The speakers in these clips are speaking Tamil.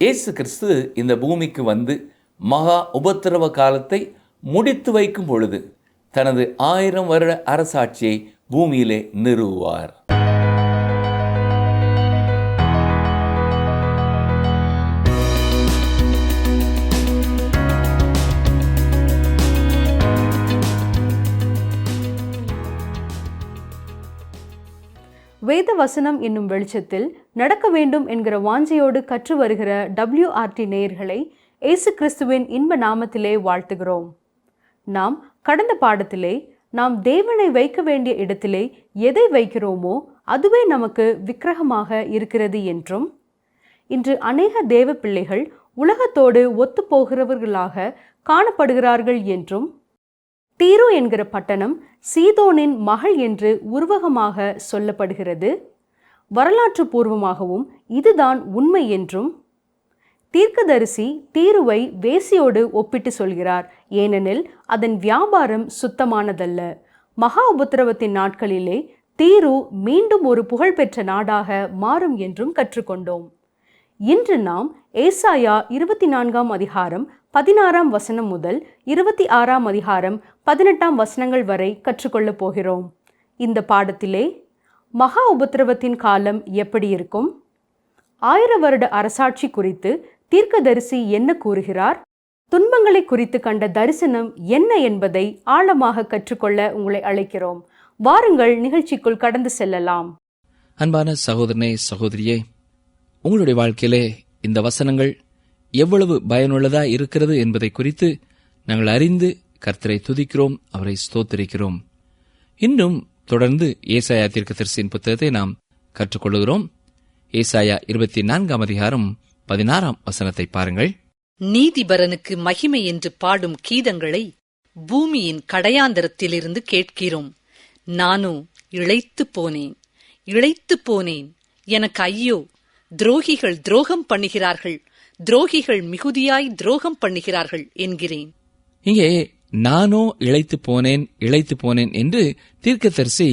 இயேசு கிறிஸ்து இந்த பூமிக்கு வந்து மகா உபத்திரவ காலத்தை முடித்து வைக்கும் பொழுது தனது 1000 வருட அரசாட்சியை பூமியிலே நிறுவுவார். வேத வசனம் என்னும் வெளிச்சத்தில் நடக்க வேண்டும் என்கிற வாஞ்சையோடு கற்று வருகிற WRT நேயர்களை இயேசு கிறிஸ்துவின் இன்ப நாமத்திலே வாழ்த்துகிறோம். நாம் கடந்த பாடத்திலே நாம் தேவனை வைக்க வேண்டிய இடத்திலே எதை வைக்கிறோமோ அதுவே நமக்கு விக்கிரகமாக இருக்கிறது என்றும், இன்று அநேக தேவ பிள்ளைகள் உலகத்தோடு ஒத்து போகிறவர்களாக காணப்படுகிறார்கள் என்றும், தீரு என்கிற பட்டணம் சீதோனின் மகள் என்று உருவகமாக சொல்லப்படுகிறது, வரலாற்று பூர்வமாகவும் இதுதான் உண்மை என்றும், தீர்க்கதரிசி தீருவை வேசியோடு ஒப்பிட்டு சொல்கிறார். ஏனெனில் அதன் வியாபாரம் சுத்தமானதல்ல. மகா உபத்திரவத்தின் நாட்களிலே தீரு மீண்டும் ஒரு புகழ்பெற்ற நாடாக மாறும் என்றும் கற்றுக்கொண்டோம். இன்று நாம் ஏசாயா 24ஆம் அதிகாரம் 16ஆம் வசனம் முதல் 26ஆம் அதிகாரம் 18ஆம் வசனங்கள் வரை கற்றுக்கொள்ளப் போகிறோம். இந்த பாடத்திலே மகா உபத்திரவத்தின் காலம் எப்படி இருக்கும், 1000 வருட அரசாட்சி குறித்து தீர்க்கதரிசி என்ன கூறுகிறார், துன்பங்களை குறித்து கண்ட தரிசனம் என்ன என்பதை ஆழமாக கற்றுக்கொள்ள உங்களை அழைக்கிறோம். வாருங்கள் நிகழ்ச்சிக்குள் கடந்து செல்லலாம். அன்பான சகோதரனே, சகோதரியே, உங்களுடைய வாழ்க்கையிலே இந்த வசனங்கள் எவ்வளவு பயனுள்ளதா இருக்கிறது என்பதை குறித்து நாங்கள் அறிந்து கர்த்தரை துதிக்கிறோம், அவரை ஸ்தோத்திரிக்கிறோம். இன்னும் தொடர்ந்து ஏசாயா தீர்க்கதரிசியின் புத்தகத்தை நாம் கற்றுக்கொள்கிறோம். ஏசாயா 24ஆம் அதிகாரம் 16ஆம் வசனத்தை பாருங்கள். நீதிபரனுக்கு மகிமை என்று பாடும் கீதங்களை பூமியின் கடையாந்தரத்திலிருந்து கேட்கிறோம். நானோ இளைத்து போனேன், இளைத்து போனேன், எனக்கு ஐயோ, துரோகிகள் துரோகம் பண்ணுகிறார்கள், துரோகிகள் மிகுதியாய் துரோகம் பண்ணுகிறார்கள் என்கிறேன். இங்கே நானோ இளைத்து போனேன், இளைத்து போனேன் என்று தீர்க்கதரிசி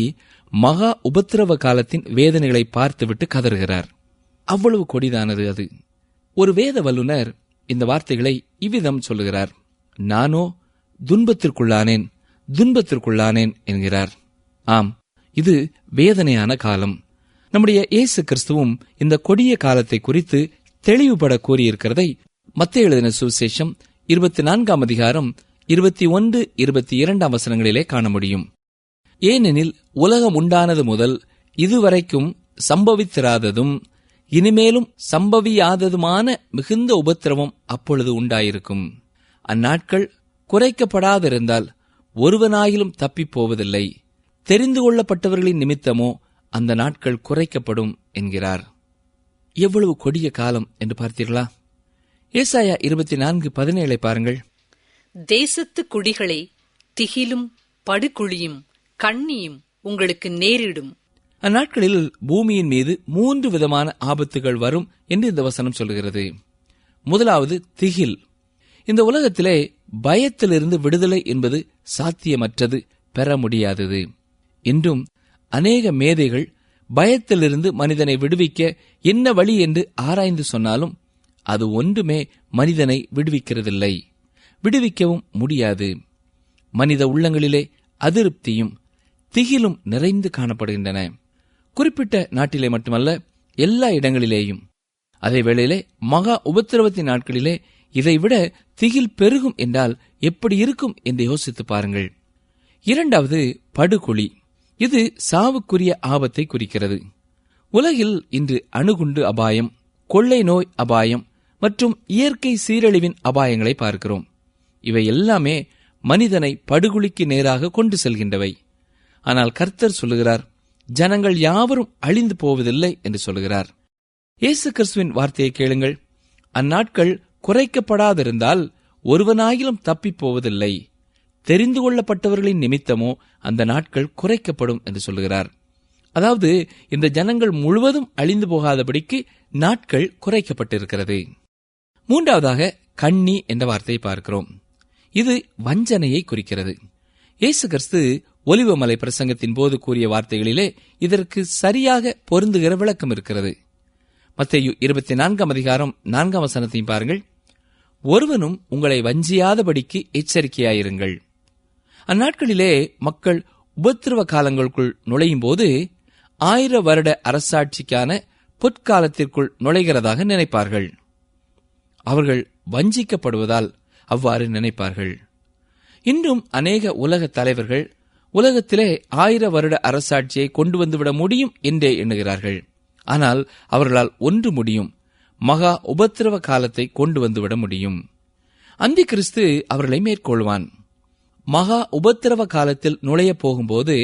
மகா உபத்திரவ காலத்தின் வேதனைகளை பார்த்துவிட்டு கதறுகிறார். அவ்வளவு கொடிதானது அது. ஒரு வேத வல்லுனர் இந்த வார்த்தைகளை இவ்விதம் சொல்லுகிறார். நானோ துன்பத்திற்குள்ளானேன், துன்பத்திற்குள்ளானேன் என்கிறார். ஆம், இது வேதனையான காலம். நம்முடைய இயேசு கிறிஸ்துவும் இந்த கொடிய காலத்தை குறித்து தெளிவுபட கூறியிருக்கிறதை மத்தேயு எழுதின சுவிசேஷம் 24ஆம் அதிகாரம் 21, 22ஆம் வசனங்களிலே காண முடியும். ஏனெனில் உலகம் உண்டானது முதல் இதுவரைக்கும் சம்பவித்திராததும் இனிமேலும் சம்பவியாததுமான மிகுந்த உபத்திரவம் அப்பொழுது உண்டாயிருக்கும். அந்நாட்கள் குறைக்கப்படாதிருந்தால் ஒருவனாயிலும் தப்பிப் போவதில்லை. தெரிந்து கொள்ளப்பட்டவர்களின் நிமித்தமோ அந்த நாட்கள் குறைக்கப்படும் என்கிறார். எவ்வளவு கொடிய காலம் என்று பார்த்தீர்களா? ஏசாயா 24:17 பாருங்கள். தேசத்து குடிகளே, திகிலும் படுகுழியும் கண்ணியும் உங்களுக்கு நேரிடும். அந்நாட்களில் பூமியின் மீது 3 விதமான ஆபத்துகள் வரும் என்று இந்த வசனம் சொல்கிறது. முதலாவது திகில். இந்த உலகத்திலே பயத்திலிருந்து விடுதலை என்பது சாத்தியமற்றது, பெற முடியாதது. இன்றும் அநேக மேதைகள் பயத்திலிருந்து மனிதனை விடுவிக்க என்ன வழி என்று ஆராய்ந்து சொன்னாலும் அது ஒன்றுமே மனிதனை விடுவிக்கிறதில்லை, விடுவிக்கவும் முடியாது. மனித உள்ளங்களிலே அதிருப்தியும் திகிலும் நிறைந்து காணப்படுகின்றன. குறிப்பிட்ட நாட்டிலே மட்டுமல்ல, எல்லா இடங்களிலேயும். அதே வேளையிலே மகா உபத்திரவத்தின் நாட்களிலே இதைவிட திகில் பெருகும் என்றால் எப்படி இருக்கும் என்று யோசித்து பாருங்கள். இரண்டாவது படுகொலி. இது சாவுக்குரிய ஆபத்தை குறிக்கிறது. உலகில் இன்று அணுகுண்டு அபாயம், கொள்ளை நோய் அபாயம் மற்றும் இயற்கை சீரழிவின் அபாயங்களை பார்க்கிறோம். இவை எல்லாமே மனிதனை படுகொலிக்கு நேராக கொண்டு செல்கின்றவை. ஆனால் கர்த்தர் சொல்லுகிறார், ஜனங்கள் யாவரும் அழிந்து போவதில்லை என்று சொல்லுகிறார். இயேசு கிறிஸ்துவின் வார்த்தையை கேளுங்கள். அந்நாட்கள் குறைக்கப்படாதிருந்தால் ஒருவனாயிலும் தப்பிப் போவதில்லை. தெரிந்து கொள்ளப்பட்டவர்களின் நிமித்தமோ அந்த நாட்கள் குறைக்கப்படும் என்று சொல்லுகிறார். அதாவது இந்த ஜனங்கள் முழுவதும் அழிந்து போகாதபடிக்கு நாட்கள் குறைக்கப்பட்டிருக்கிறது. மூன்றாவதாக கண்ணி என்ற வார்த்தையை பார்க்கிறோம். இது வஞ்சனையை குறிக்கிறது. இயேசு கிறிஸ்து ஒலிவமலை பிரசங்கத்தின் போது கூறிய வார்த்தைகளிலே இதற்கு சரியாக பொருந்துகிற விளக்கம் இருக்கிறது. மத்தேயு 24:4 பாருங்கள். ஒருவனும் உங்களை வஞ்சியாதபடிக்கு எச்சரிக்கையாயிருங்கள். அந்நாட்களிலே மக்கள் உபத்திரவ காலங்களுக்குள் நுழையும் போது 1000 வருட அரசாட்சிக்கான பொற்காலத்திற்குள் நுழைகிறதாக நினைப்பார்கள். அவர்கள் வஞ்சிக்கப்படுவதால் அவ்வாறு நினைப்பார்கள். இன்றும் அநேக உலக தலைவர்கள் உலகத்திலே 1000 வருட அரசாட்சியை கொண்டு வந்துவிட முடியும் என்றே எண்ணுகிறார்கள். ஆனால் அவர்களால் ஒன்று முடியும், மகா உபத்திரவ காலத்தை கொண்டு வந்துவிட முடியும். அந்தி கிறிஸ்து அவர்களை மேற்கொள்வான். மகா உபத்திரவ காலத்தில் நுழையப் போகும்போது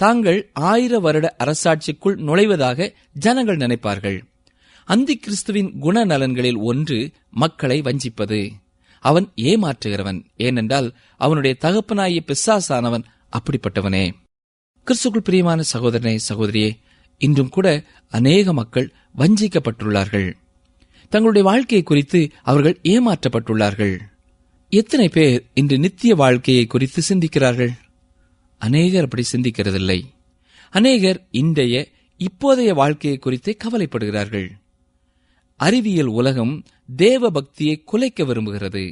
தாங்கள் 1000 வருட அரசாட்சிக்குள் நுழைவதாக ஜனங்கள் நினைப்பார்கள். அந்தி கிறிஸ்துவின் குணநலன்களில் ஒன்று மக்களை வஞ்சிப்பது. அவன் ஏமாற்றுகிறவன். ஏனென்றால் அவனுடைய தகப்பனாகிய பிசாசானவன் அப்படிப்பட்டவனே. கிறிஸ்துக்குள் பிரியமான சகோதரனே, சகோதரியே, இன்றும் கூட அநேக மக்கள் வஞ்சிக்கப்பட்டுள்ளார்கள். தங்களுடைய வாழ்க்கையை குறித்து அவர்கள் ஏமாற்றப்பட்டுள்ளார்கள். எத்தனை பேர் இன்று நித்திய வாழ்க்கையை குறித்து சிந்திக்கிறார்கள்? அநேகர் அப்படி சிந்திக்கிறதில்லை. அநேகர் இன்றைய இப்போதைய வாழ்க்கையை குறித்தே கவலைப்படுகிறார்கள். அறிவியல் உலகம் தேவ பக்தியை குலைக்க விரும்புகிறது.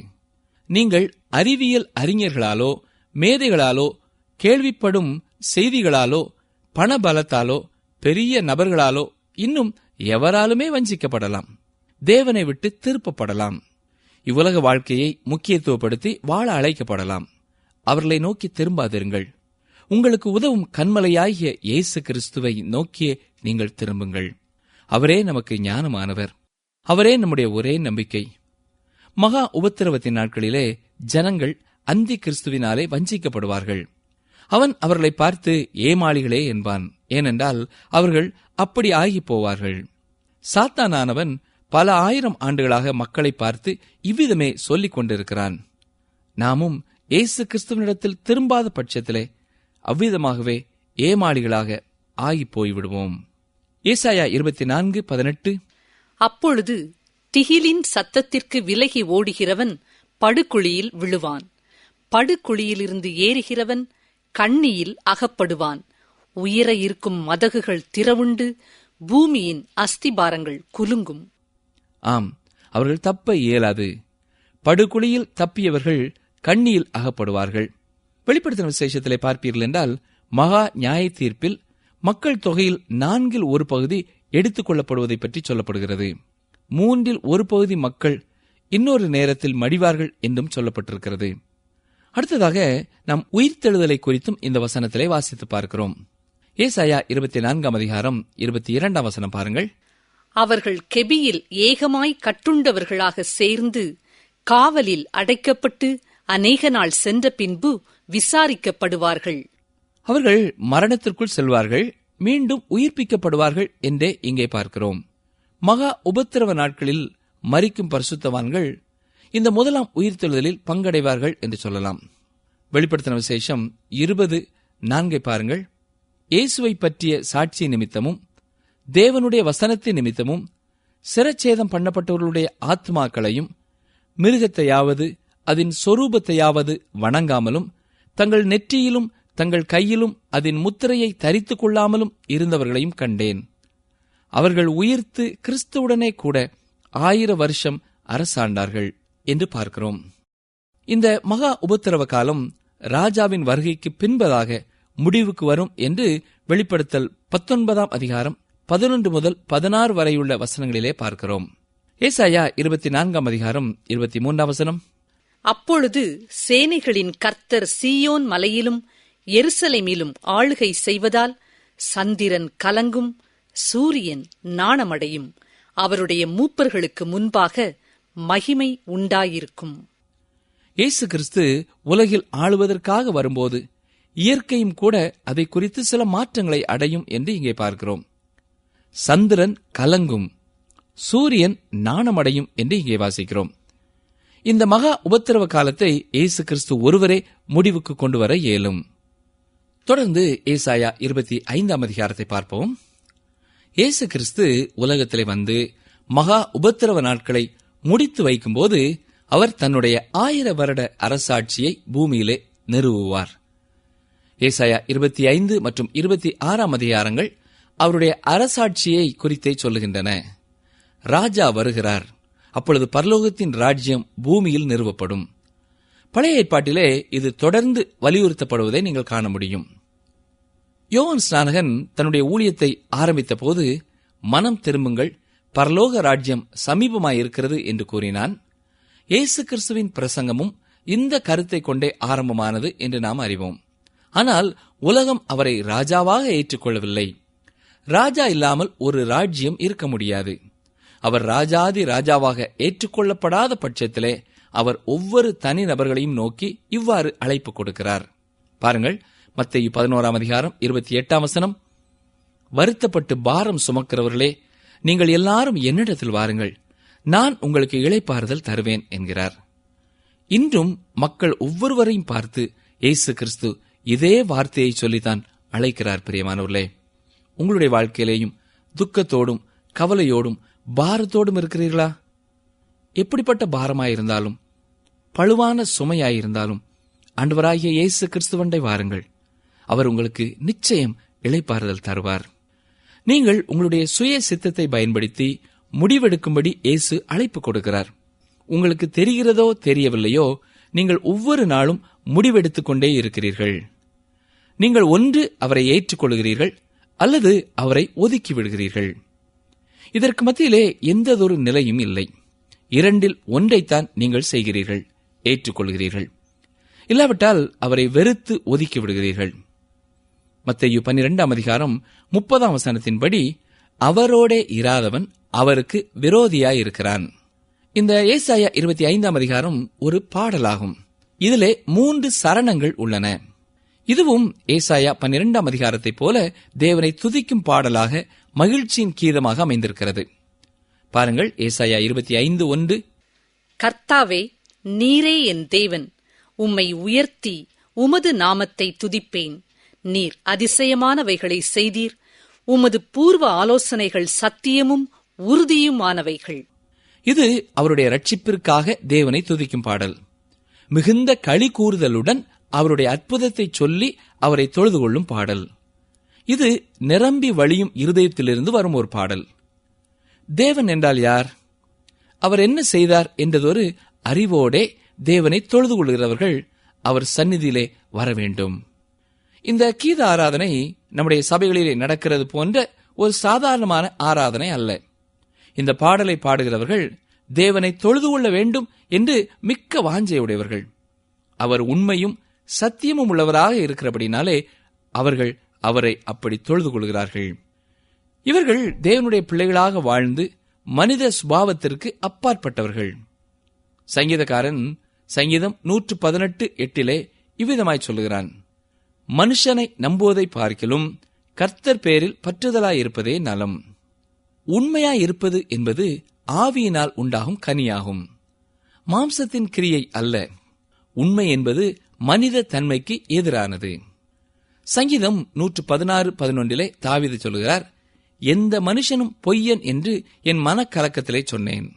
நீங்கள் அறிவியல் அறிஞர்களாலோ மேதைகளாலோ கேள்விப்படும் செய்திகளாலோ பணபலத்தாலோ பெரிய நபர்களாலோ இன்னும் எவராலுமே வஞ்சிக்கப்படலாம். தேவனை விட்டு திருப்பப்படலாம். இவ்வுலக வாழ்க்கையை முக்கியத்துவப்படுத்தி வாழ அழைக்கப்படலாம். அவர்களை நோக்கி திரும்பாதிருங்கள். உங்களுக்கு உதவும் கண்மலையாகிய இயேசு கிறிஸ்துவை நோக்கியே நீங்கள் திரும்புங்கள். அவரே நமக்கு ஞானமானவர். அவரே நம்முடைய ஒரே நம்பிக்கை. மகா உபத்திரவத்தின் நாட்களிலே ஜனங்கள் அந்தி கிறிஸ்துவினாலே வஞ்சிக்கப்படுவார்கள். அவன் அவர்களை பார்த்து ஏமாளிகளே என்பான். ஏனென்றால் அவர்கள் அப்படி ஆகி போவார்கள். சாத்தானானவன் பல 1000 ஆண்டுகளாக மக்களை பார்த்து இவ்விதமே சொல்லிக் கொண்டிருக்கிறான். நாமும் இயேசு கிறிஸ்துவனிடத்தில் திரும்பாத பட்சத்திலே அவ்விதமாகவே ஏமாளிகளாக ஆகி போய்விடுவோம். ஏசாயா 24:18 அப்பொழுது திகிலின் சத்தத்திற்கு விலகி ஓடுகிறவன் படுகுழியில் விழுவான். படுகுழியிலிருந்து ஏறுகிறவன் கண்ணியில் அகப்படுவான். உயர இருக்கும் மதகுகள் திறவுண்டு பூமியின் அஸ்திபாரங்கள் குலுங்கும். ஆம், அவர்கள் தப்ப இயலாது. படுகுழியில் தப்பியவர்கள் கண்ணியில் அகப்படுவார்கள். வெளிப்படுத்தின விசேஷத்திலே பார்ப்பீர்கள் என்றால் மகா நியாய தீர்ப்பில் மக்கள் தொகையில் 1/4 எடுத்துக் கொள்ளப்படுவதை பற்றி சொல்லப்படுகிறது. 1/3 மக்கள் இன்னொரு நேரத்தில் மடிவார்கள் என்றும் சொல்லப்பட்டிருக்கிறது. அடுத்ததாக நாம் உயிர்த்தெழுதலை குறித்தும் இந்த வசனத்திலே வாசித்து பார்க்கிறோம். ஏசாயா 24:22 பாருங்கள். அவர்கள் கெபியில் ஏகமாய் கட்டுண்டவர்களாக சேர்ந்து காவலில் அடைக்கப்பட்டு அநேக நாள் சென்ற பின்பு விசாரிக்கப்படுவார்கள். அவர்கள் மரணத்திற்குள் செல்வார்கள், மீண்டும் உயிர்ப்பிக்கப்படுவார்கள் என்றே இங்கே பார்க்கிறோம். மகா உபத்திரவ நாட்களில் மரிக்கும் பரிசுத்தவான்கள் இந்த முதலாம் உயிர்த்தெழுதலில் பங்கடைவார்கள் என்று சொல்லலாம். வெளிப்படுத்தின விசேஷம் 20:4 பாருங்கள். இயேசுவை பற்றிய சாட்சி நிமித்தமும் தேவனுடைய வசனத்தின் நிமித்தமும் சிரச்சேதம் பண்ணப்பட்டவர்களுடைய ஆத்மாக்களையும் மிருகத்தையாவது அதன் சொரூபத்தையாவது வணங்காமலும் தங்கள் நெற்றியிலும் தங்கள் கையிலும் அதன் முத்திரையை தரித்துக் கொள்ளாமலும் இருந்தவர்களையும் கண்டேன். அவர்கள் உயிர்த்து கிறிஸ்துவுடனே கூட 1000 வருஷம் அரசாண்டார்கள் என்று பார்க்கிறோம். இந்த மகா உபத்திரவ காலம் ராஜாவின் வருகைக்கு பின்பதாக முடிவுக்கு வரும் என்று வெளிப்படுத்தல் 19 11 முதல் 16 வரையுள்ள வசனங்களிலே பார்க்கிறோம். ஏசாயா 24 23 அப்பொழுது சேனைகளின் கர்த்தர் சீயோன் மலையிலும் எருசலேமிலும் ஆளுகை செய்வதால் சந்திரன் கலங்கும், சூரியன் நாணமடையும், அவருடைய மூப்பர்களுக்கு முன்பாக மகிமை உண்டாயிருக்கும். இயேசு கிறிஸ்து உலகில் ஆளுவதற்காக வரும்போது இயற்கையும் கூட அதை குறித்து சில மாற்றங்களை அடையும் என்று இங்கே பார்க்கிறோம். சந்திரன் கலங்கும், சூரியன் நாணமடையும் என்று இங்கே வாசிக்கிறோம். இந்த மகா உபத்திரவ காலத்தை இயேசு கிறிஸ்து ஒருவரே முடிவுக்கு கொண்டு வர இயலும். தொடர்ந்து ஏசாயா 25 பார்ப்போம். இயேசு கிறிஸ்து உலகத்திலே வந்து மகா உபத்திரவ நாட்களை முடித்து வைக்கும்போது அவர் தன்னுடைய 1000 வருட அரசாட்சியை பூமியிலே நிறுவுவார். ஏசாயா 25 மற்றும் 26 அதிகாரங்கள் அவருடைய அரசாட்சியை குறித்தே சொல்லுகின்றன. ராஜா வருகிறார். அப்பொழுது பரலோகத்தின் ராஜ்யம் பூமியில் நிறுவப்படும். பழைய ஏற்பாட்டிலே இது தொடர்ந்து வலியுறுத்தப்படுவதை நீங்கள் காண முடியும். யோவான் ஸ்நானகன் தன்னுடைய ஊழியத்தை ஆரம்பித்த போது, மனம் திரும்புங்கள், பரலோக ராஜ்யம் சமீபமாயிருக்கிறது என்று கூறினான். இயேசு கிறிஸ்துவின் பிரசங்கமும் இந்த கருத்தை கொண்டே ஆரம்பமானது என்று நாம் அறிவோம். ஆனால் உலகம் அவரை ராஜாவாக ஏற்றுக்கொள்ளவில்லை. ராஜா இல்லாமல் ஒரு ராஜ்யம் இருக்க முடியாது. அவர் ராஜாதி ராஜாவாக ஏற்றுக்கொள்ளப்படாத பட்சத்திலே அவர் ஒவ்வொரு தனி நபர்களையும் நோக்கி இவ்வாறு அழைப்பு கொடுக்கிறார். பாருங்கள், மத்தேயு 11:28. வருத்தப்பட்டு பாரம் சுமக்கிறவர்களே, நீங்கள் எல்லாரும் என்னிடத்தில் வாருங்கள், நான் உங்களுக்கு இளைப்பாறுதல் தருவேன் என்கிறார். இன்றும் மக்கள் ஒவ்வொருவரையும் பார்த்து இயேசு கிறிஸ்து இதே வார்த்தையை சொல்லித்தான் அழைக்கிறார். பிரியமானவர்களே, உங்களுடைய வாழ்க்கையிலேயும் துக்கத்தோடும் கவலையோடும் பாரத்தோடும் இருக்கிறீர்களா? எப்படிப்பட்ட பாரமாயிருந்தாலும், பழுவான சுமையாயிருந்தாலும் ஆண்டவராகிய இயேசு கிறிஸ்துவண்டை வாருங்கள். அவர் உங்களுக்கு நிச்சயம் இளைப்பாறுதல் தருவார். நீங்கள் உங்களுடைய சுய சித்தத்தை பயன்படுத்தி முடிவெடுக்கும்படி இயேசு அழைப்பு கொடுக்கிறார். உங்களுக்கு தெரிகிறதோ தெரியவில்லையோ, நீங்கள் ஒவ்வொரு நாளும் முடிவெடுத்துக் கொண்டே இருக்கிறீர்கள். நீங்கள் ஒன்று அவரை ஏற்றுக்கொள்கிறீர்கள் அல்லது அவரை ஒதுக்கி விடுகிறீர்கள். இதற்கு மத்தியிலே எந்ததொரு நிலையும் இல்லை. இரண்டில் ஒன்றைத்தான் நீங்கள் செய்கிறீர்கள், ஏற்றுக்கொள்கிறீர்கள். இல்லாவிட்டால் அவரை வெறுத்து ஒதுக்கி விடுகிறீர்கள். மத்தேயு 12:30 அவரோடே இராதவன் அவருக்கு விரோதியாயிருக்கிறான். இந்த ஏசாயா 25 ஒரு பாடலாகும். இதிலே 3 சரணங்கள் உள்ளன. இதுவும் ஏசாயா 12 போல தேவனை துதிக்கும் பாடலாக, மகிழ்ச்சியின் கீதமாக அமைந்திருக்கிறது. பாருங்கள், ஏசாயா 25:1. கர்த்தாவே, நீரே என் தேவன், உம்மை உயர்த்தி உமது நாமத்தை துதிப்பேன். நீர் அதிசயமானவைகளை செய்தீர், உமது பூர்வ ஆலோசனைகள் சத்தியமும் உறுதியுமானவைகள். இது அவருடைய ரட்சிப்பிற்காக தேவனை துதிக்கும் பாடல். மிகுந்த களி கூறுதலுடன் அவருடைய அற்புதத்தை சொல்லி அவரை தொழுது கொள்ளும் பாடல். இது நிரம்பி வழியும் இருதயத்திலிருந்து வரும் ஒரு பாடல். தேவன் என்றால் யார்? அவர் என்ன செய்தார் என்றதொரு அறிவோடே தேவனை தொழுது கொள்கிறவர்கள் அவர் சந்நிதியிலே வர வேண்டும். இந்த கீத ஆராதனை நம்முடைய சபைகளிலே நடக்கிறது போன்ற ஒரு சாதாரணமான ஆராதனை அல்ல. இந்த பாடலை பாடுகிறவர்கள் தேவனை தொழுது கொள்ள வேண்டும் என்று மிக்க வாஞ்சையுடையவர்கள். அவர் உண்மையும் சத்தியமும் உள்ளவராக இருக்கிறபடினாலே அவர்கள் அவரை அப்படி தொழுது கொள்கிறார்கள். இவர்கள் தேவனுடைய பிள்ளைகளாக வாழ்ந்து மனித சுபாவத்திற்கு அப்பாற்பட்டவர்கள். சங்கீதக்காரன் சங்கீதம் 118:8 இவ்விதமாய் சொல்லுகிறான்: மனுஷனை நம்புவதை பார்க்கிலும் கர்த்தர் பேரில் பற்றுதலாயிருப்பதே நலம். உண்மையாயிருப்பது என்பது ஆவியினால் உண்டாகும் கனியாகும், மாம்சத்தின் கிரியை அல்ல. உண்மை என்பது மனித தன்மைக்கு எதிரானது. சங்கீதம் 116:11 தாவீது சொல்கிறார்: எந்த மனுஷனும் பொய்யன் என்று என் மனக்கலக்கத்திலே சொன்னேன்.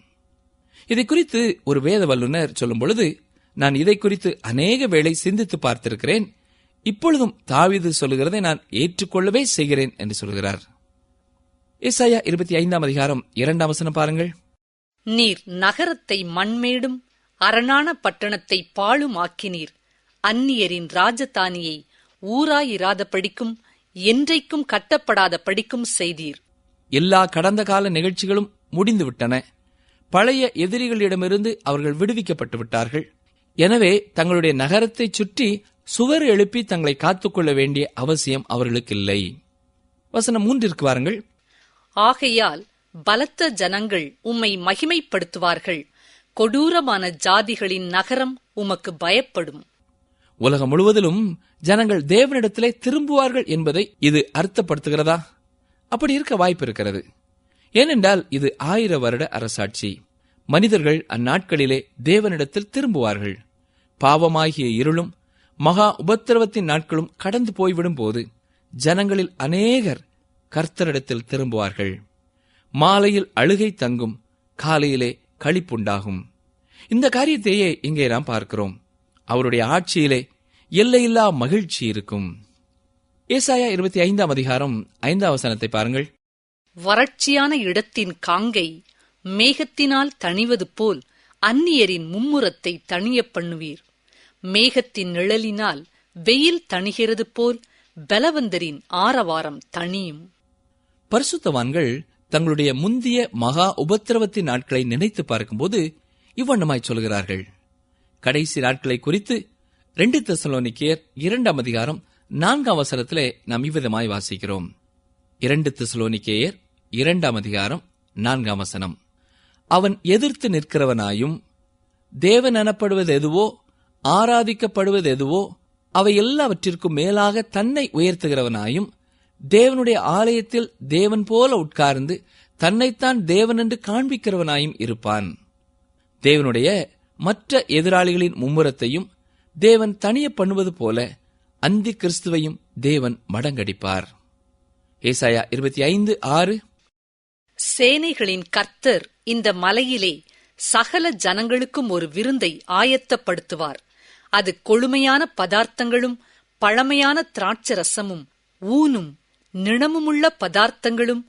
இதை குறித்து ஒரு வேத வல்லுநர் சொல்லும் பொழுது, நான் இதை குறித்து அநேக வேளை சிந்தித்து பார்த்திருக்கிறேன், இப்பொழுதும் தாவீது சொல்லுகிறதை நான் ஏற்றுக்கொள்ளவே செய்கிறேன் என்று சொல்கிறார். ஏசாயா 25:2 பாருங்கள். நீர் நகரத்தை மண்மேடும் அரணான பட்டணத்தை பாழுமாக்கினீர். அந்நியரின் ராஜதானியை ஊராயிராத படிக்கும் என்றைக்கும் கட்டப்படாத படிக்கும் செய்தீர். எல்லா கடந்த கால நிகழ்ச்சிகளும் முடிந்துவிட்டன. பழைய எதிரிகளிடமிருந்து அவர்கள் விடுவிக்கப்பட்டு விட்டார்கள். எனவே தங்களுடைய நகரத்தை சுற்றி சுவர் எழுப்பி தங்களை காத்துக்கொள்ள வேண்டிய அவசியம் அவர்களுக்கு இல்லை. வசனம் 3 வாருங்கள். ஆகையால் பலத்த ஜனங்கள் உம்மை மகிமைப்படுத்துவார்கள், கொடூரமான ஜாதிகளின் நகரம் உமக்கு பயப்படும். உலகம் முழுவதிலும் ஜனங்கள் தேவனிடத்திலே திரும்புவார்கள் என்பதை இது அர்த்தப்படுத்துகிறதா? அப்படி இருக்க வாய்ப்பு இருக்கிறது. ஏனென்றால் இது 1000 வருட அரசாட்சி. மனிதர்கள் அந்நாட்களிலே தேவனிடத்தில் திரும்புவார்கள். பாவமாகிய இருளும் மகா உபத்திரவத்தின் நாட்களும் கடந்து போய்விடும் போது ஜனங்களில் அநேகர் கர்த்தரிடத்தில் திரும்புவார்கள். மாலையில் அழுகை தங்கும், காலையிலே களிப்புண்டாகும். இந்த காரியத்தையே இங்கே நாம் பார்க்கிறோம். அவருடைய ஆட்சியிலே எல்லையில்லா மகிழ்ச்சி இருக்கும். ஏசாயா 25:5 பாருங்கள். வறட்சியான இடத்தின் காங்கை மேகத்தினால் தணிவது போல் அந்நியரின் மும்முரத்தை தணியப் பண்ணுவீர். மேகத்தின் நிழலினால் வெயில் தணிகிறது போல் பலவந்தரின் ஆரவாரம் தணியும். பரிசுத்தவான்கள் தங்களுடைய முந்திய மகா உபத்திரவத்தின் நாட்களை நினைத்து பார்க்கும்போது இவ்வண்ணமாய் சொல்கிறார்கள். கடைசி நாட்களை குறித்து 2 தெசலோனிக்கேயர் 2ஆம் அதிகாரம் 4ஆம் வசனத்திலே நாம் இவ்விதமாய் வாசிக்கிறோம். 2 தெசலோனிக்கேயர் 2ஆம் அதிகாரம் 4ஆம் வசனம். அவன் எதிர்த்து நிற்கிறவனாயும் தேவன் எனப்படுவது எதுவோ ஆராதிக்கப்படுவது எதுவோ அவை எல்லாவற்றிற்கும் மேலாக தன்னை உயர்த்துகிறவனாயும் தேவனுடைய ஆலயத்தில் தேவன் போல உட்கார்ந்து தன்னைத்தான் தேவன் என்று காண்பிக்கிறவனாயும் இருப்பான். தேவனுடைய மற்ற எதிராளிகளின் மும்முரத்தையும் தேவன் தணிய பண்ணுவது போல அந்தி கிறிஸ்துவையும் தேவன் மடங்கடிப்பார். ஏசாயா 25:6. சேனைகளின் கர்த்தர் இந்த மலையிலே சகல ஜனங்களுக்கும் ஒரு விருந்தை ஆயத்தப்படுத்துவார். அது கொழுமையான பதார்த்தங்களும் பழமையான திராட்சரசமும் ஊனும் நிணமுமுள்ள பதார்த்தங்களும்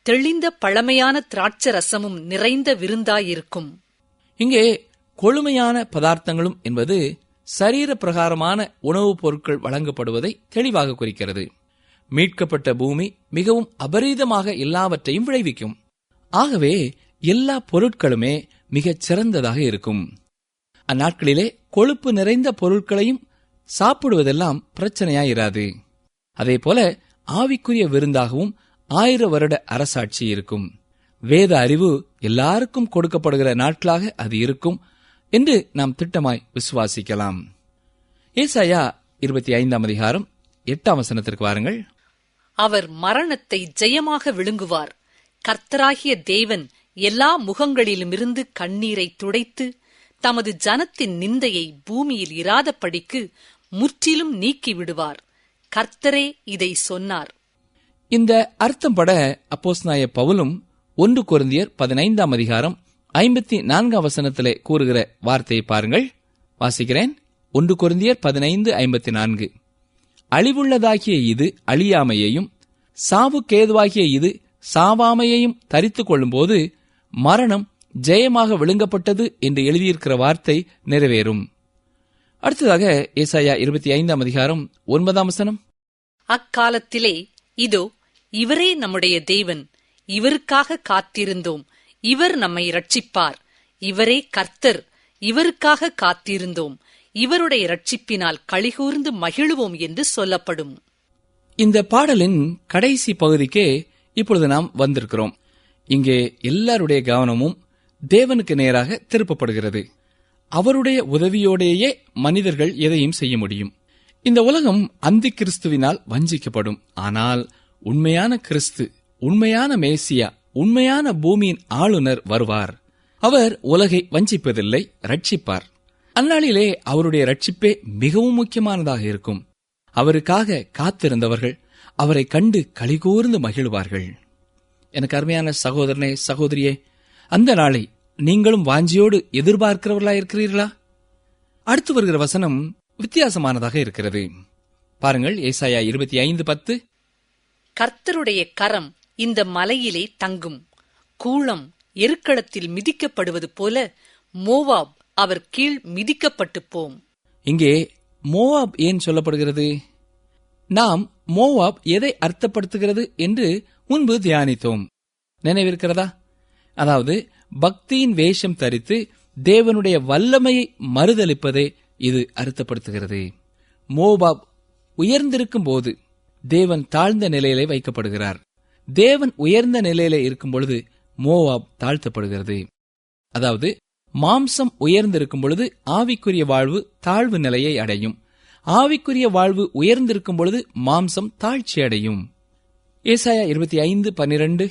தெளிந்த பழமையான திராட்சரசமும் நிறைந்த விருந்தாயிருக்கும். இங்கே கொழுமையான பதார்த்தங்களும் என்பது சரீர பிரகாரமான உணவுப் பொருட்கள் வழங்கப்படுவதை தெளிவாக குறிக்கிறது. மீட்கப்பட்ட பூமி மிகவும் அபரீதமாக எல்லாவற்றையும் விளைவிக்கும். ஆகவே எல்லா பொருட்களுமே மிகச் சிறந்ததாக இருக்கும். அந்நாட்களிலே கொழுப்பு நிறைந்த பொருட்களையும் சாப்பிடுவதெல்லாம் பிரச்சனையாயிராது. அதேபோல ஆவிக்குரிய விருந்தாகவும் 1000 வருட அரசாட்சி இருக்கும். வேத அறிவு எல்லாருக்கும் கொடுக்கப்படுகிற நாட்களாக அது இருக்கும் என்று நாம் திட்டமாய் விசுவாசிக்கலாம். ஏசாயா 25ஆம் அதிகாரம் 8ஆம் வசனத்திற்கு வாருங்கள். அவர் மரணத்தை ஜெயமாக விழுங்குவார். கர்த்தராகிய தேவன் எல்லா முகங்களிலுமிருந்து கண்ணீரை துடைத்து தமது ஜனத்தின் நிந்தையை பூமியில் இராதபடிக்கு முற்றிலும் நீக்கிவிடுவார். கர்த்தரே இதை சொன்னார். இந்த அர்த்தம் பட அப்போஸ்தலனாகிய பவுலும் 1 கொரிந்தியர் 15ஆம் அதிகாரம் 54ஆம் வசனத்திலே கூறுகிற வார்த்தையை பாருங்கள். வாசிக்கிறேன். 1 கொரிந்தியர் 15:54. அழிவுள்ளதாகிய இது அழியாமையையும் சாவுக்கேதுவாகிய இது சாவாமையையும் தரித்துக் கொள்ளும்போது மரணம் ஜெயமாக விழுங்கப்பட்டது என்று எழுதியிருக்கிற வார்த்தை நிறைவேறும். அடுத்ததாக ஏசாயா 25ஆம் அதிகாரம் 9ஆம் வசனம். அக்காலத்திலே இதோ இவரே நம்முடைய தேவன், இவருக்காக காத்திருந்தோம், இவர் நம்மை இரட்சிப்பார், இவரே கர்த்தர், இவருக்காக காத்திருந்தோம், இவருடைய இரட்சிப்பினால் களிகூர்ந்து மகிழுவோம் என்று சொல்லப்படும். இந்த பாடலின் கடைசி பகுதிக்கே இப்பொழுது நாம் வந்திருக்கிறோம். இங்கே எல்லாருடைய கவனமும் தேவனுக்கு நேராக திருப்பப்படுகிறது. அவருடைய உதவியோடேயே மனிதர்கள் எதையும் செய்ய முடியும். இந்த உலகம் அந்தி கிறிஸ்துவினால் வஞ்சிக்கப்படும். ஆனால் உண்மையான கிறிஸ்து, உண்மையான மேசியா, உண்மையான பூமியின் ஆளுநர் வருவார். அவர் உலகை வஞ்சிப்பதில்லை, ரட்சிப்பார். அந்நாளிலே அவருடைய ரட்சிப்பே மிகவும் முக்கியமானதாக இருக்கும். அவருக்காக காத்திருந்தவர்கள் அவரை கண்டு களிகூர்ந்து மகிழ்வார்கள். எனக்கு அருமையான சகோதரனே, சகோதரியே, அந்த நாளை நீங்களும் வாஞ்சியோடு எதிர்பார்க்கிறவர்களாயிருக்கிறீர்களா? அடுத்து வருகிற வசனம் வித்தியாசமானதாக இருக்கிறது. பாருங்கள். ஏசாயா 25:10. கர்த்தருடைய கரம் இந்த மலையிலே தங்கும், கூளம் எருக்களத்தில் மிதிக்கப்படுவது போல மோவாப் அவர் கீழ் மிதிக்கப்பட்டு போம். இங்கே மோவாப் ஏன் சொல்லப்படுகிறது? நாம் மோவாப் எதை அர்த்தப்படுத்துகிறது என்று முன்பு தியானித்தோம். நினைவிருக்கிறதா? அதாவது பக்தியின் வேஷம் தரித்து தேவனுடைய வல்லமையை மறுதலிப்பதே இது அர்த்தப்படுத்துகிறது. மோவாப் உயர்ந்திருக்கும் போது தேவன் தாழ்ந்த நிலையிலே வைக்கப்படுகிறார். தேவன் உயர்ந்த நிலையிலே இருக்கும் பொழுது மோவாப் தாழ்த்தப்படுகிறது. அதாவது மாம்சம் உயர்ந்திருக்கும் பொழுது ஆவிக்குரிய வாழ்வு தாழ்வு நிலையை அடையும். ஆவிக்குரிய வாழ்வு உயர்ந்திருக்கும் பொழுது மாம்சம் தாழ்ச்சி அடையும். ஏசாயா 25:12.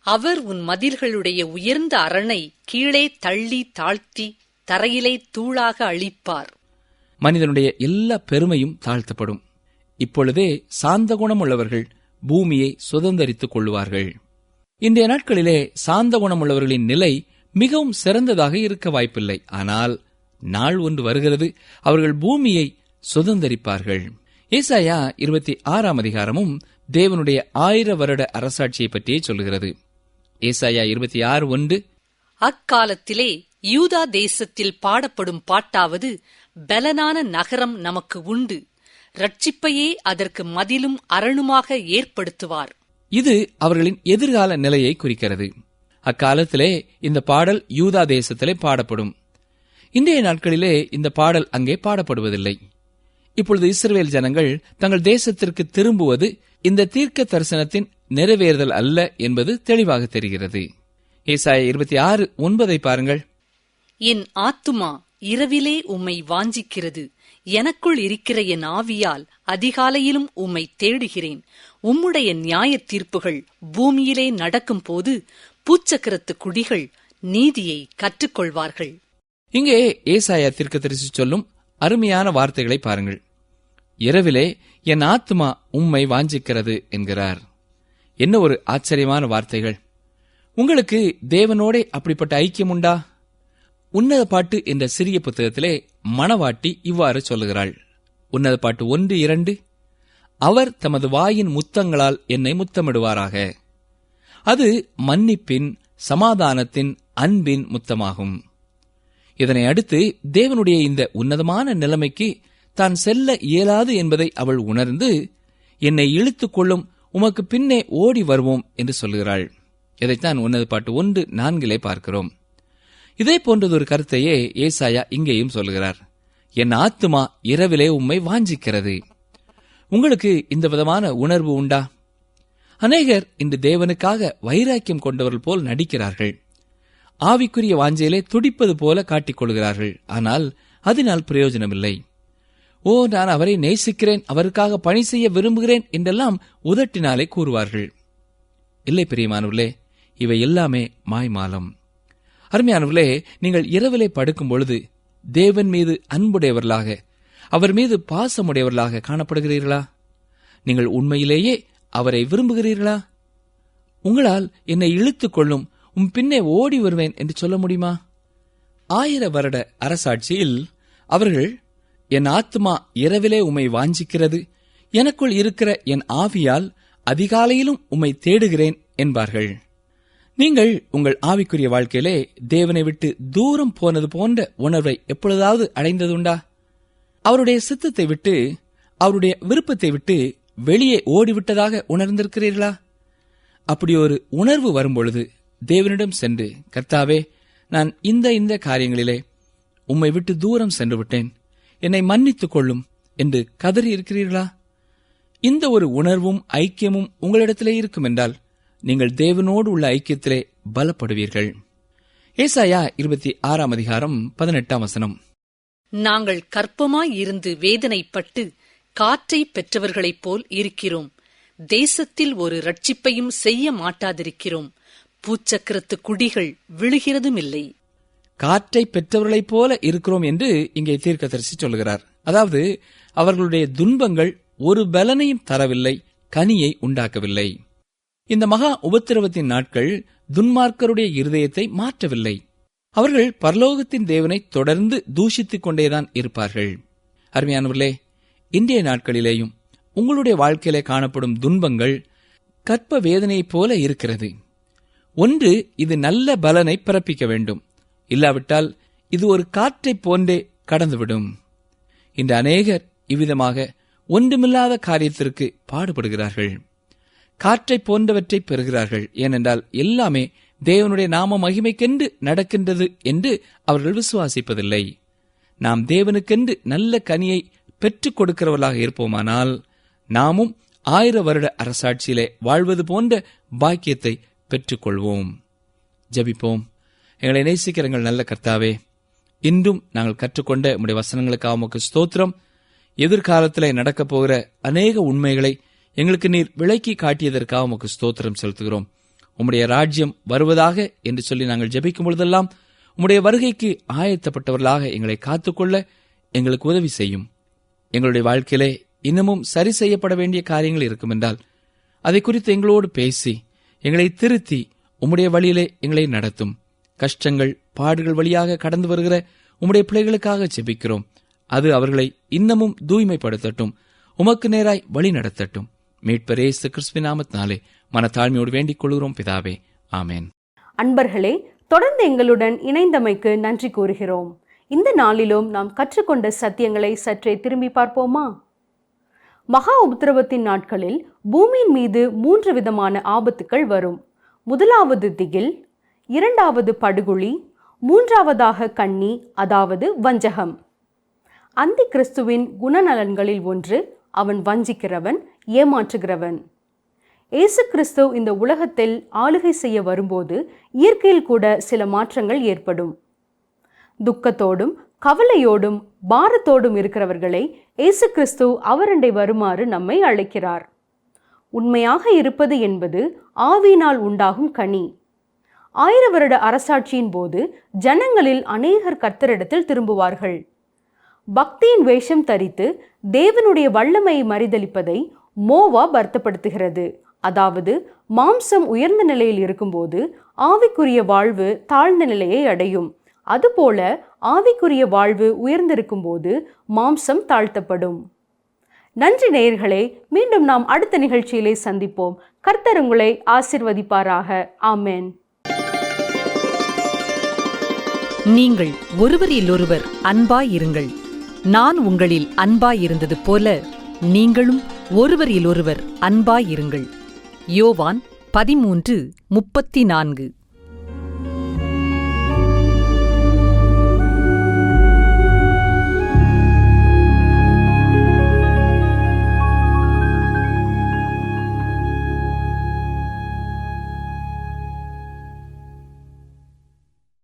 அவர் உன் மதில்களுடைய உயர்ந்த அரணை கீழே தள்ளி தாழ்த்தி தரையிலே தூளாக அழிப்பார். மனிதனுடைய எல்லா பெருமையும் தாழ்த்தப்படும். இப்பொழுதே சாந்த குணம் உள்ளவர்கள் பூமியை சுதந்தரித்துக் கொள்ளுவார்கள். இன்றைய நாட்களிலே சாந்த குணமுள்ளவர்களின் நிலை மிகவும் சிறந்ததாக இருக்க வாய்ப்பில்லை. ஆனால் நாள் ஒன்று வருகிறது, அவர்கள் பூமியை சுதந்தரிப்பார்கள். ஏசாயா 26ஆம் அதிகாரமும் தேவனுடைய 1000 வருட அரசாட்சியை பற்றியே சொல்கிறது. ஏசாயா 26:1. அக்காலத்திலே யூதா தேசத்தில் பாடப்படும் பாட்டாவது, பலனான நகரம் நமக்கு உண்டு, ரட்சிப்பையே அதற்கு மதிலும் அரணுமாக ஏற்படுத்துவார். இது அவர்களின் எதிர்கால நிலையை குறிக்கிறது. அக்காலத்திலே இந்த பாடல் யூதா தேசத்திலே பாடப்படும். இன்றைய நாட்களிலே இந்த பாடல் அங்கே பாடப்படுவதில்லை. இப்பொழுது இஸ்ரவேல் ஜனங்கள் தங்கள் தேசத்திற்கு திரும்புவது இந்த தீர்க்க தரிசனத்தின் நிறைவேறுதல் அல்ல என்பது தெளிவாக தெரிகிறது. ஏசாயா 26:9 பாருங்கள். என் ஆத்துமா இரவிலே உம்மை வாஞ்சிக்கிறது, எனக்குள் இருக்கிற என் ஆவியால் அதிகாலையிலும் உம்மை தேடுகிறேன். உம்முடைய நியாய தீர்ப்புகள் பூமியிலே நடக்கும் போது பூச்சக்கரத்து குடிகள் நீதியை கற்றுக்கொள்வார்கள். இங்கே ஏசாயா தீர்க்கதரிசி சொல்லும் அருமையான வார்த்தைகளை பாருங்கள். இரவிலே என் ஆத்துமா உம்மை வாஞ்சிக்கிறது என்கிறார். என்ன ஒரு ஆச்சரியமான வார்த்தைகள்! உங்களுக்கு தேவனோடே அப்படிப்பட்ட ஐக்கியம் உண்டா? உன்னத பாட்டு என்ற சிறிய புத்தகத்திலே மணவாட்டி இவ்வாறு சொல்லுகிறாள். உன்னத பாட்டு 1-2, அவர் தமது வாயின் முத்தங்களால் என்னை முத்தமிடுவாராக. அது மன்னிப்பின், சமாதானத்தின், அன்பின் முத்தமாகும். இதனை அடுத்து தேவனுடைய இந்த உன்னதமான நிலைமைக்கு தான் செல்ல இயலாது என்பதை அவள் உணர்ந்து, என்னை இழுத்துக் கொள்ளும், உமக்கு பின்னே ஓடி வருவோம் என்று சொல்லுகிறாள். இதைத்தான் உன்னத பாட்டு 1:4 பார்க்கிறோம். இதே போன்றதொரு கருத்தையே ஏசாயா இங்கேயும் சொல்லுகிறார். என் ஆத்துமா இரவிலே உம்மை வாஞ்சிக்கிறது. உங்களுக்கு இந்த விதமான உணர்வு உண்டா? அநேகர் இன்று தேவனுக்காக வைராக்கியம் கொண்டவர்கள் போல் நடிக்கிறார்கள். ஆவிக்குரிய வாஞ்சையிலே துடிப்பது போல காட்டிக்கொள்கிறார்கள். ஆனால் அதனால் பிரயோஜனமில்லை. ஓ, நான் அவரை நேசிக்கிறேன், அவருக்காக பணி செய்ய விரும்புகிறேன் என்றெல்லாம் உதட்டினாலே கூறுவார்கள். இல்லை பிரியமானவர்களே, இவை எல்லாமே மாய்மாலம். அருமையானவர்களே, நீங்கள் இரவிலே படுக்கும் பொழுது தேவன் மீது அன்புடையவர்களாக, அவர் மீது பாசமுடையவர்களாக காணப்படுகிறீர்களா? நீங்கள் உண்மையிலேயே அவரை விரும்புகிறீர்களா? உங்களால் என்னை இழுத்துக் கொள்ளும், உன் பின்னே ஓடி வருவேன் என்று சொல்ல முடியுமா? 1000 வருட அரசாட்சியில் அவர்கள், என் ஆத்துமா இரவிலே உம்மை வாஞ்சிக்கிறது, எனக்குள் இருக்கிற என் ஆவியால் அதிகாலையிலும் உம்மை தேடுகிறேன் என்பார்கள். நீங்கள் உங்கள் ஆவிக்குரிய வாழ்க்கையிலே தேவனை விட்டு தூரம் போனது போன்ற உணர்வை எப்பொழுதாவது அடைந்ததுண்டா? அவருடைய சித்தத்தை விட்டு, அவருடைய விருப்பத்தை விட்டு வெளியே ஓடிவிட்டதாக உணர்ந்திருக்கிறீர்களா? அப்படி ஒரு உணர்வு வரும்பொழுது தேவனிடம் சென்று, கர்த்தாவே, நான் இந்த காரியங்களிலே உம்மை விட்டு தூரம் சென்று விட்டேன், என்னை மன்னித்துக் கொள்ளும் என்று கதறி இருக்கிறீர்களா? இந்த ஒரு உணர்வும் ஐக்கியமும் உங்களிடத்திலே இருக்கும் என்றால் நீங்கள் தேவனோடு உள்ள ஐக்கியத்திலே பலப்படுவீர்கள். ஏசாயா 26:18 நாங்கள் கற்பமாய் இருந்து வேதனைப்பட்டு காற்றை பெற்றவர்களைப் போல் இருக்கிறோம். தேசத்தில் ஒரு ரட்சிப்பையும் செய்ய மாட்டாதிருக்கிறோம். பூச்சக்கரத்து குடிகள் விழுகிறதுமில்லை. காற்றை பெற்றவர்களைப் போல இருக்கிறோம் என்று இங்கே தீர்க்கதரிசி சொல்கிறார். அதாவது அவர்களுடைய துன்பங்கள் ஒரு பலனையும் தரவில்லை, கனியை உண்டாக்கவில்லை. இந்த மகா உபத்திரவத்தின் நாட்கள் துன்மார்க்கருடைய இருதயத்தை மாற்றவில்லை. அவர்கள் பரலோகத்தின் தேவனை தொடர்ந்து தூஷித்துக் கொண்டேதான் இருப்பார்கள். அருமையானவர்களே, இன்றைய நாட்களிலேயும் உங்களுடைய வாழ்க்கையிலே காணப்படும் துன்பங்கள் கற்ப வேதனையைப் போல இருக்கிறது. ஒன்று, இது நல்ல பலனை பிறப்பிக்க வேண்டும். இல்லாவிட்டால் இது ஒரு காற்றைப் போன்றே கடந்துவிடும். இன்று அநேகர் இவ்விதமாக ஒன்றுமில்லாத காரியத்திற்கு பாடுபடுகிறார்கள். காற்றைப் போன்றவற்றை பெறுகிறார்கள். ஏனென்றால் எல்லாமே தேவனுடைய நாம மகிமைக்கென்று நடக்கின்றது என்று அவர்கள் விசுவாசிப்பதில்லை. நாம் தேவனுக்கென்று நல்ல கனியை பெற்றுக் கொடுக்கிறவர்களாக இருப்போமானால் நாமும் 1000 வருட அரசாட்சியிலே வாழ்வது போன்ற பாக்கியத்தை பெற்றுக்கொள்வோம். ஜெபிப்போம். எங்களை நேசிக்கிற எங்கள் நல்ல கர்த்தாவே, இன்றும் நாங்கள் கற்றுக்கொண்ட உம்முடைய வசனங்களுக்காக உமக்கு ஸ்தோத்திரம். எதிர்காலத்திலே நடக்கப் போகிற அநேக உண்மைகளை எங்களுக்கு நீர் விளக்கி காட்டியதற்காக உமக்கு ஸ்தோத்திரம் செலுத்துகிறோம். உம்முடைய ராஜ்யம் வருவதாக என்று சொல்லி நாங்கள் ஜெபிக்கும் பொழுதெல்லாம் உம்முடைய வருகைக்கு ஆயத்தப்பட்டவர்களாக எங்களை காத்துக்கொள்ள எங்களுக்கு உதவி செய்யும். எங்களுடைய வாழ்க்கையிலே இன்னமும் சரி செய்யப்பட வேண்டிய காரியங்கள் இருக்கும் என்றால் அதை குறித்து எங்களோடு பேசி எங்களை திருத்தி உம்முடைய வழியிலே எங்களை நடத்தும். கஷ்டங்கள், பாடுகள் வழியாக கடந்து வருகிற உம்முடைய பிள்ளைகளுக்காக ஜெபிக்கிறோம். அது அவர்களை இன்னமும் தூய்மைப்படுத்தட்டும், உமக்கு நேராய் வழி நடத்தட்டும். மீட்பர் இயேசு கிறிஸ்துவின் நாமத்தினாலே மனத்தாழ்மையோடு வேண்டிக் கொள்கிறோம் பிதாவே, ஆமேன். அன்பர்களே, தொடர்ந்து எங்களுடன் இணைந்தமைக்கு நன்றி கூறுகிறோம். இந்த நாளிலும் நாம் கற்றுக்கொண்ட சத்தியங்களை சற்றே திரும்பி பார்ப்போமா? மகா உபத்திரவத்தின் நாட்களில் பூமியின் மீது 3 விதமான ஆபத்துக்கள் வரும். முதலாவது திகில், இரண்டாவது படுகுழி, மூன்றாவதாக கண்ணி, அதாவது வஞ்சகம். அந்தி கிறிஸ்துவின் குணநலன்களில் ஒன்று அவன் வஞ்சிக்கிறவன், ஏமாற்றுகிறவன். இயேசு கிறிஸ்து இந்த உலகத்தில் ஆளுகை செய்ய வரும்போது இயற்கையில் கூட சில மாற்றங்கள் ஏற்படும். துக்கத்தோடும் கவலையோடும் பாரத்தோடும் இருக்கிறவர்களை இயேசு கிறிஸ்து அவரண்டை வருமாறு நம்மை அழைக்கிறார். உண்மையாக இருப்பது என்பது ஆவியினால் உண்டாகும் கனி. 1000 வருட அரசாட்சியின் போது ஜனங்களில் அநேகர் கர்த்தரிடத்தில் திரும்புவார்கள். பக்தியின் வேஷம் தரித்து தேவனுடைய வல்லமையை மறிதலிப்பதை மோவாப் அர்த்தப்படுத்துகிறது. அதாவது மாம்சம் உயர்ந்த நிலையில் இருக்கும்போது ஆவிக்குரிய வாழ்வு தாழ்ந்த நிலையை அடையும். அதுபோல ஆவிக்குரிய வாழ்வு உயர்ந்திருக்கும் போது மாம்சம் தாழ்த்தப்படும். நன்றி நேயர்களே, மீண்டும் நாம் அடுத்த நிகழ்ச்சியிலே சந்திப்போம். கர்த்தர் உங்களை ஆசீர்வதிப்பாராக. ஆமென். நீங்கள் ஒருவரிலொருவர் அன்பாயிருங்கள். நான் உங்களில் அன்பாயிருந்தது போல நீங்களும் ஒருவரிலொருவர் அன்பாயிருங்கள். யோவான் 13:34.